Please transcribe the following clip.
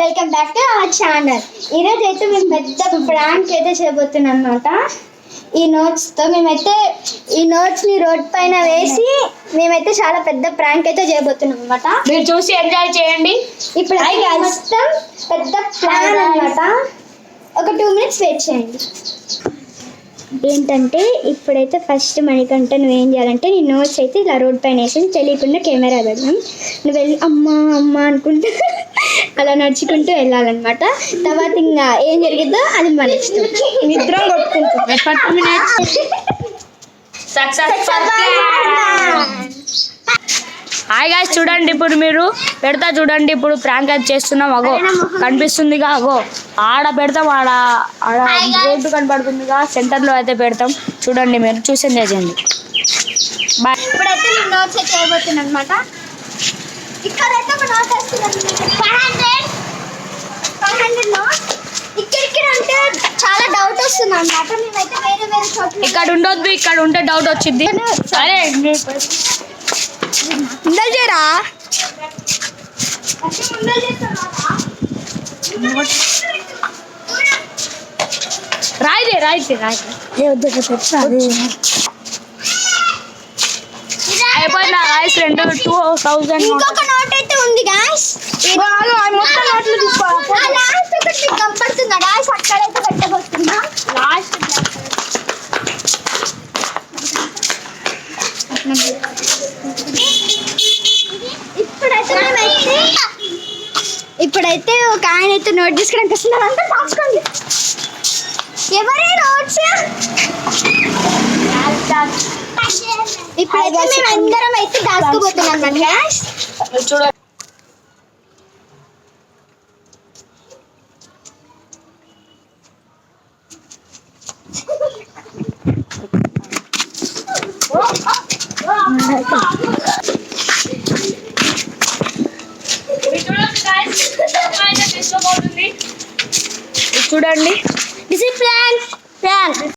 Welcome back to our channel. ఈరోజు అయితే మేము పెద్ద ప్రాంక్ అయితే చేయబోతున్నాం అనమాట. ఈ నోట్స్తో ఈ నోట్స్ని రోడ్ పైన వేసి మేమైతే చాలా పెద్ద ప్రాంక్ అయితే చేయబోతున్నాం అనమాట. మీరు చూసి ఎంజాయ్ చేయండి. ఇప్పుడు మొత్తం పెద్ద ప్లాన్ అనమాట. ఒక 2 minutes వెయిట్ చేయండి. ఏంటంటే ఇప్పుడైతే ఫస్ట్ మణికంట నువ్వేం చేయాలంటే నీ నోట్స్ అయితే ఇలా రోడ్ పైన వేసి తెలియకుండా కెమెరా పెడదాం. నువ్వు వెళ్ళి అమ్మ అమ్మ అనుకుంటూ అలా నడుచుకుంటూ వెళ్ళాలన్నమాట. తర్వాత ఇంకా ఏం జరిగిద్దో అది మన ఇష్టం. నిద్ర కొట్టుకుంటుంది. హాయ్ గాయ్స్, చూడండి ఇప్పుడు మీరు పెడతా చూడండి. ఇప్పుడు ప్రాంక్ అయితే చేస్తున్నాం. అగో కనిపిస్తుందిగా, అగో ఆడ పెడతాం. ఆడ ఆడ రోడ్డు కనపడుతుందిగా, సెంటర్లో అయితే పెడతాం. చూడండి, మీరు చూసి ఎంజాయ్ చేయండి. బాయ్. ఇప్పుడైతే నేను నోట్స్ అయితే చేయబోతున్నాను అనమాట. ఇక్కడైతే ఒక నోట్ వస్తుంది 500 నోట్. ఇక్కడికి అంటే చాలా డౌట్ వస్తుంది అనమాట. మేమైతే వేరే వేరే చోట్ల ఇక్కడ ఉండొద్దు, ఇక్కడ ఉంటే డౌట్ వచ్చింది. సరే ఉండరా రాయిదే రాయితే అయిపోయిందా గాయ్స్? 2000 ఇంకొక నోట్ అయితే ఉంది గాయ్స్. మొత్తం నోట్లు తీసుకోవాలి. లాస్ట్ ఒకటి మీకు కనపడుతుందా గాయ్స్? అక్కడైతే పెట్టబోతున్నా. లాస్ట్ ఇప్పుడైతే ఒక ఆయన అయితే నోట్ తీసుకోవడానికి వస్తున్నారు. అంతా దాచుకోండి. ఎవరి నోట్స్? ఇప్పుడైతే మేము అందరం అయితే దాచుకోబోతున్నాం గాయ్స్. చూడండి. చూడండి, దిస్ ఇస్ ప్లాన్.